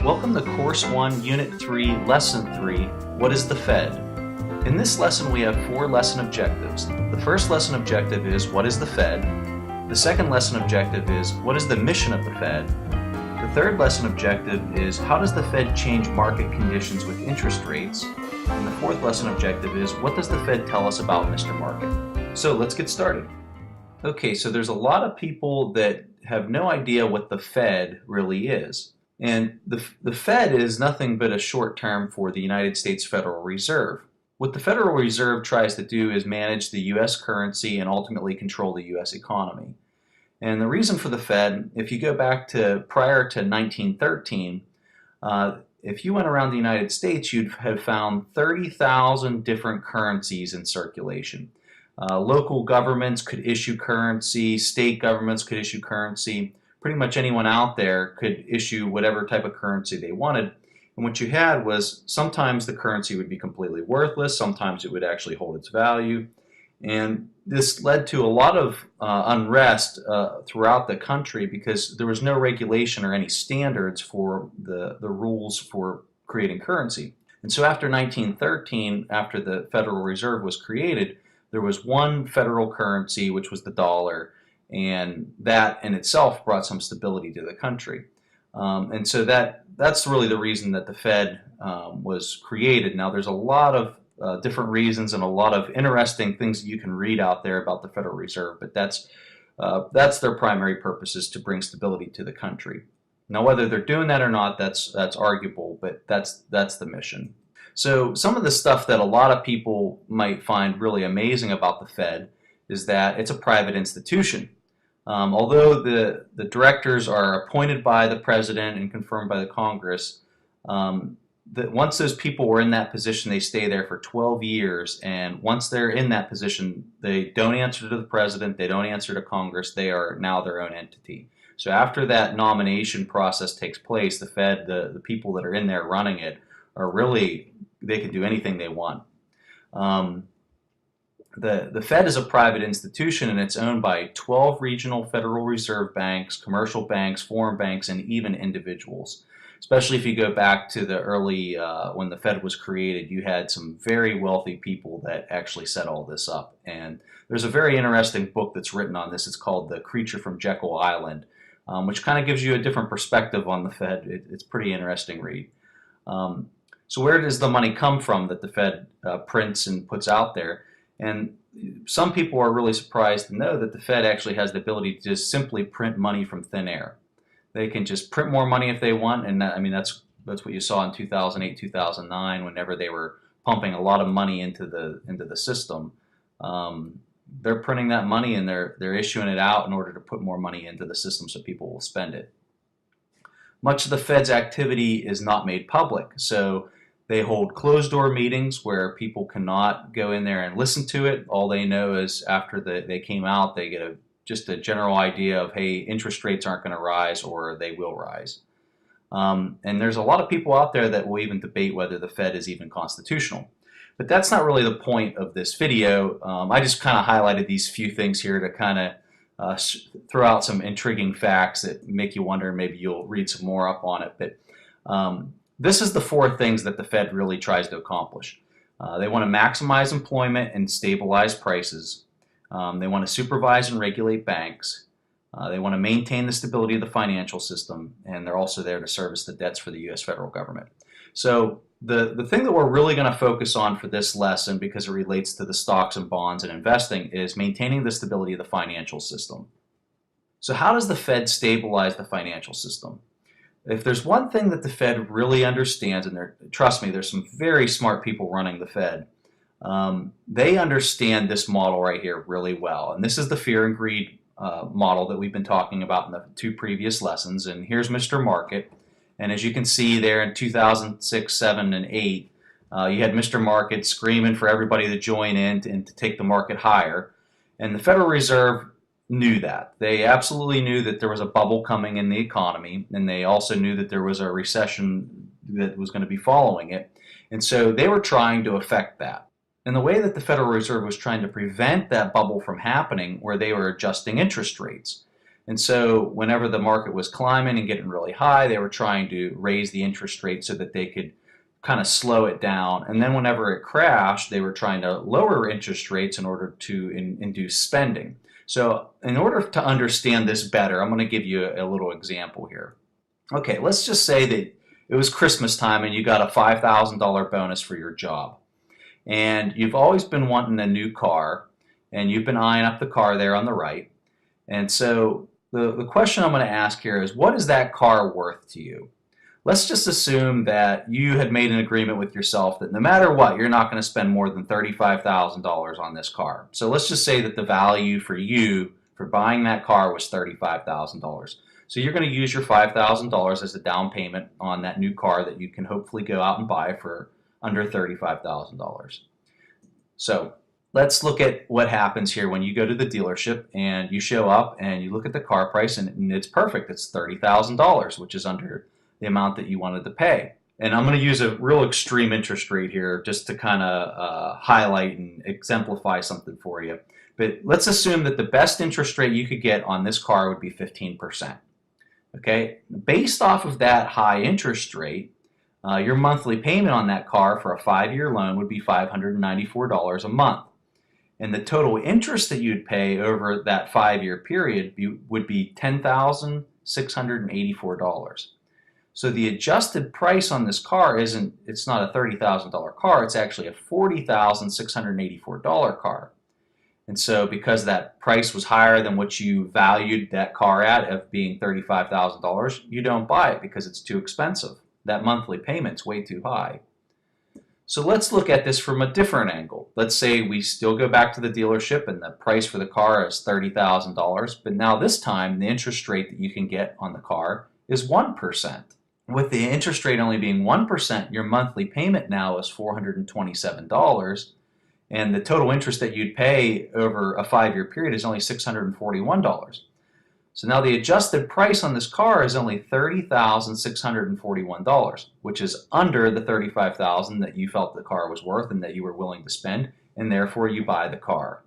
Welcome to Course 1, Unit 3, Lesson 3, What is the Fed? In this lesson we have 4 lesson objectives. The first lesson objective is, what is the Fed? The second lesson objective is, what is the mission of the Fed? The third lesson objective is, how does the Fed change market conditions with interest rates? And the fourth lesson objective is, what does the Fed tell us about Mr. Market? So let's get started. Okay, so there's a lot of people that have no idea what the Fed really is. And the Fed is nothing but a short term for the United States Federal Reserve. What the Federal Reserve tries to do is manage the U.S. currency and ultimately control the U.S. economy. And the reason for the Fed, if you go back to prior to 1913, if you went around the United States, you'd have found 30,000 different currencies in circulation. Local governments could issue currency, state governments could issue currency. Pretty much anyone out there could issue whatever type of currency they wanted. And what you had was sometimes the currency would be completely worthless, sometimes it would actually hold its value. And this led to a lot of unrest throughout the country because there was no regulation or any standards for the rules for creating currency. And so after 1913, after the Federal Reserve was created, there was one federal currency, which was the dollar, and that in itself brought some stability to the country. And so that's really the reason that the Fed was created. Now there's a lot of different reasons and a lot of interesting things that you can read out there about the Federal Reserve, but that's their primary purpose, is to bring stability to the country. Now whether they're doing that or not, that's arguable, but that's the mission. So some of the stuff that a lot of people might find really amazing about the Fed is that it's a private institution. Although the directors are appointed by the president and confirmed by the Congress, once those people were in that position, they stay there for 12 years. And once they're in that position, they don't answer to the president, they don't answer to Congress, they are now their own entity. So after that nomination process takes place, the Fed, the people that are in there running it, are really, they can do anything they want. The Fed is a private institution, and it's owned by 12 regional Federal Reserve banks, commercial banks, foreign banks, and even individuals. Especially if you go back to the early, when the Fed was created, you had some very wealthy people that actually set all this up. And there's a very interesting book that's written on this. It's called The Creature from Jekyll Island, which kind of gives you a different perspective on the Fed. It's a pretty interesting read. So where does the money come from that the Fed prints and puts out there? And some people are really surprised to know that the Fed actually has the ability to just simply print money from thin air. They can just print more money if they want, and that's what you saw in 2008, 2009, whenever they were pumping a lot of money into the system. They're printing that money and they're issuing it out in order to put more money into the system so people will spend it. Much of the Fed's activity is not made public, so they hold closed-door meetings where people cannot go in there and listen to it. All they know is after they came out, they get just a general idea of, hey, interest rates aren't going to rise or they will rise. And there's a lot of people out there that will even debate whether the Fed is even constitutional. But that's not really the point of this video. I just kind of highlighted these few things here to kind of throw out some intriguing facts that make you wonder, maybe you'll read some more up on it. But this is the 4 things that the Fed really tries to accomplish. They want to maximize employment and stabilize prices. They want to supervise and regulate banks. They want to maintain the stability of the financial system, and they're also there to service the debts for the U.S. federal government. So the thing that we're really going to focus on for this lesson, because it relates to the stocks and bonds and investing, is maintaining the stability of the financial system. So how does the Fed stabilize the financial system? If there's one thing that the Fed really understands, and trust me, there's some very smart people running the Fed, they understand this model right here really well. And this is the fear and greed model that we've been talking about in the 2 previous lessons. And here's Mr. Market. And as you can see there in 2006, 7, and 8, you had Mr. Market screaming for everybody to join in and to take the market higher. And the Federal Reserve knew that. They absolutely knew that there was a bubble coming in the economy, and they also knew that there was a recession that was going to be following it. And so they were trying to affect that. And the way that the Federal Reserve was trying to prevent that bubble from happening, where they were adjusting interest rates. And so whenever the market was climbing and getting really high, they were trying to raise the interest rate so that they could kind of slow it down. And then whenever it crashed, they were trying to lower interest rates in order to induce spending. So in order to understand this better, I'm going to give you a little example here. Okay, let's just say that it was Christmas time and you got a $5,000 bonus for your job. And you've always been wanting a new car, and you've been eyeing up the car there on the right. And so the question I'm going to ask here is, what is that car worth to you? Let's just assume that you had made an agreement with yourself that no matter what, you're not going to spend more than $35,000 on this car. So let's just say that the value for you for buying that car was $35,000. So you're going to use your $5,000 as a down payment on that new car that you can hopefully go out and buy for under $35,000. So let's look at what happens here when you go to the dealership and you show up and you look at the car price, and it's perfect. It's $30,000, which is under the amount that you wanted to pay. And I'm going to use a real extreme interest rate here just to kind of highlight and exemplify something for you. But let's assume that the best interest rate you could get on this car would be 15%. Okay, based off of that high interest rate, your monthly payment on that car for a 5-year loan would be $594 a month. And the total interest that you'd pay over that 5-year period would be $10,684. So the adjusted price on this car it's not a $30,000 car, it's actually a $40,684 car. And so because that price was higher than what you valued that car at, of being $35,000, you don't buy it because it's too expensive. That monthly payment's way too high. So let's look at this from a different angle. Let's say we still go back to the dealership and the price for the car is $30,000, but now this time the interest rate that you can get on the car is 1%. With the interest rate only being 1%, your monthly payment now is $427, and the total interest that you'd pay over a 5-year period is only $641. So now the adjusted price on this car is only $30,641, which is under the $35,000 that you felt the car was worth and that you were willing to spend, and therefore you buy the car.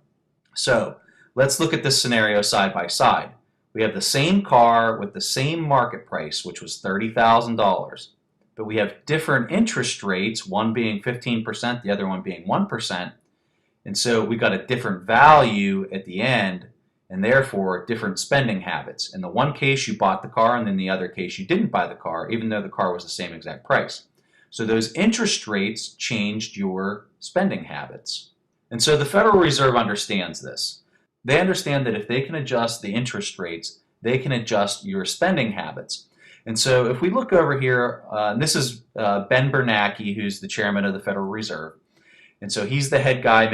So let's look at this scenario side by side. We have the same car with the same market price, which was $30,000, but we have different interest rates, one being 15%, the other one being 1%, and so we got a different value at the end, and therefore different spending habits. In the one case you bought the car, and in the other case you didn't buy the car, even though the car was the same exact price. So those interest rates changed your spending habits. And so the Federal Reserve understands this. They understand that if they can adjust the interest rates, they can adjust your spending habits. And so if we look over here, this is Ben Bernanke, who's the chairman of the Federal Reserve. And so he's the head guy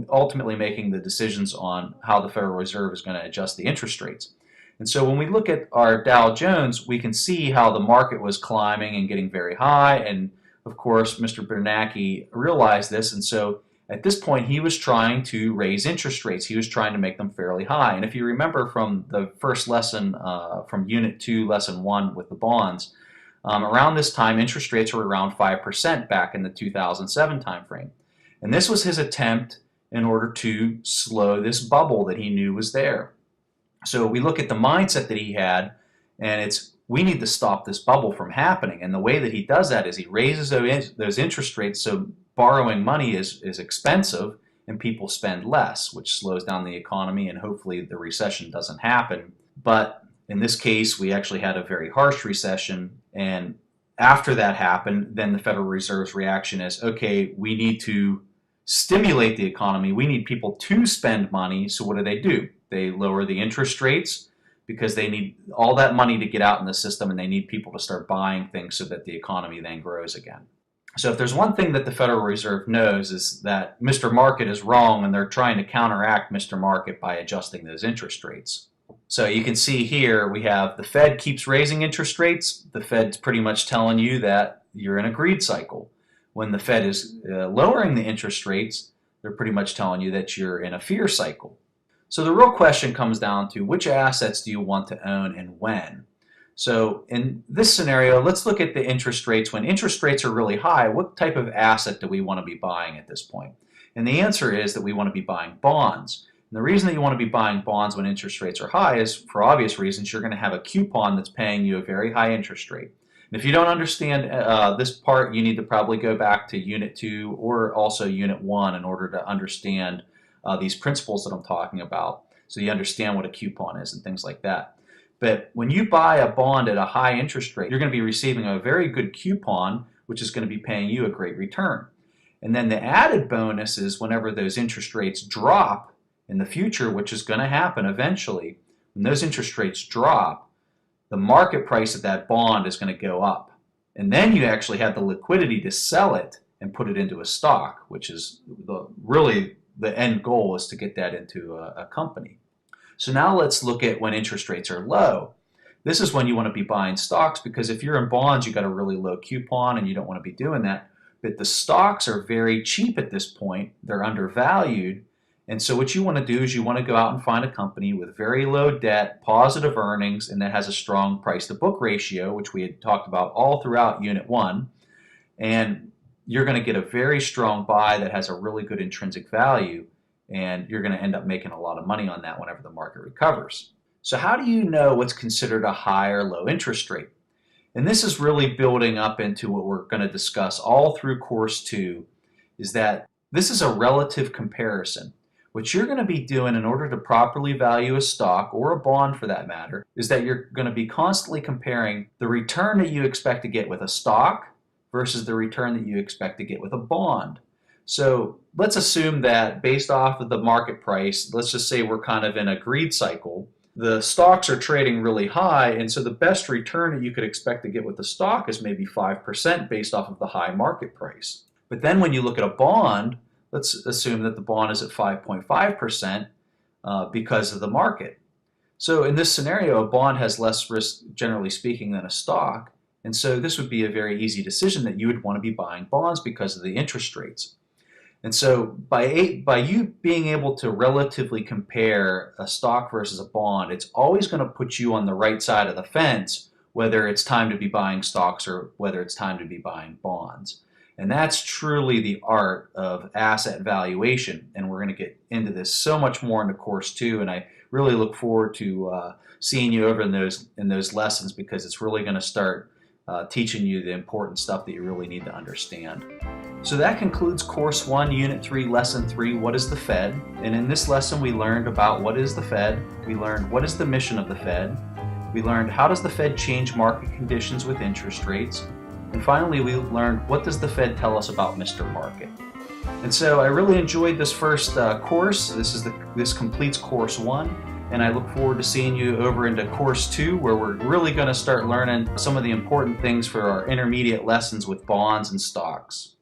ultimately making the decisions on how the Federal Reserve is going to adjust the interest rates. And so when we look at our Dow Jones, we can see how the market was climbing and getting very high. And of course, Mr. Bernanke realized this. And so at this point, he was trying to raise interest rates. He was trying to make them fairly high. And if you remember from the first lesson, from Unit 2, Lesson 1 with the bonds, around this time, interest rates were around 5% back in the 2007 timeframe. And this was his attempt in order to slow this bubble that he knew was there. So we look at the mindset that he had, and we need to stop this bubble from happening. And the way that he does that is he raises those interest rates so borrowing money is expensive and people spend less, which slows down the economy, and hopefully the recession doesn't happen. But in this case, we actually had a very harsh recession, and after that happened, then the Federal Reserve's reaction is, okay, we need to stimulate the economy. We need people to spend money, so what do? They lower the interest rates because they need all that money to get out in the system, and they need people to start buying things so that the economy then grows again. So if there's one thing that the Federal Reserve knows, is that Mr. Market is wrong, and they're trying to counteract Mr. Market by adjusting those interest rates. So you can see here we have the Fed keeps raising interest rates. The Fed's pretty much telling you that you're in a greed cycle. When the Fed is lowering the interest rates, they're pretty much telling you that you're in a fear cycle. So the real question comes down to, which assets do you want to own and when? So in this scenario, let's look at the interest rates. When interest rates are really high, what type of asset do we want to be buying at this point? And the answer is that we want to be buying bonds, And the reason that you want to be buying bonds when interest rates are high is, for obvious reasons, you're going to have a coupon that's paying you a very high interest rate. And if you don't understand this part, you need to probably go back to Unit 2 or also Unit 1 in order to understand these principles that I'm talking about, so you understand what a coupon is and things like that. But when you buy a bond at a high interest rate, you're going to be receiving a very good coupon, which is going to be paying you a great return. And then the added bonus is whenever those interest rates drop in the future, which is going to happen eventually, when those interest rates drop, the market price of that bond is going to go up. And then you actually have the liquidity to sell it and put it into a stock, which is really the end goal, is to get that into a company. So now let's look at when interest rates are low. This is when you want to be buying stocks, because if you're in bonds, you got a really low coupon and you don't want to be doing that. But the stocks are very cheap at this point. They're undervalued. And so what you want to do is you want to go out and find a company with very low debt, positive earnings, and that has a strong price to book ratio, which we had talked about all throughout Unit 1. And you're going to get a very strong buy that has a really good intrinsic value, and you're going to end up making a lot of money on that whenever the market recovers. So how do you know what's considered a high or low interest rate? And this is really building up into what we're going to discuss all through Course 2, is that this is a relative comparison. What you're going to be doing in order to properly value a stock, or a bond for that matter, is that you're going to be constantly comparing the return that you expect to get with a stock versus the return that you expect to get with a bond. So let's assume that based off of the market price, let's just say we're kind of in a greed cycle. The stocks are trading really high, and so the best return that you could expect to get with the stock is maybe 5% based off of the high market price. But then when you look at a bond, let's assume that the bond is at 5.5% because of the market. So in this scenario, a bond has less risk, generally speaking, than a stock. And so this would be a very easy decision that you would want to be buying bonds because of the interest rates. And so by you being able to relatively compare a stock versus a bond, it's always going to put you on the right side of the fence, whether it's time to be buying stocks or whether it's time to be buying bonds. And that's truly the art of asset valuation. And we're going to get into this so much more into Course 2, and I really look forward to seeing you over in those lessons, because it's really going to start teaching you the important stuff that you really need to understand. So that concludes Course 1, Unit 3, Lesson 3, What is the Fed? And in this lesson we learned about what is the Fed, we learned what is the mission of the Fed, we learned how does the Fed change market conditions with interest rates, and finally we learned what does the Fed tell us about Mr. Market. And so I really enjoyed this first course. This completes Course 1. And I look forward to seeing you over into Course 2, where we're really going to start learning some of the important things for our intermediate lessons with bonds and stocks.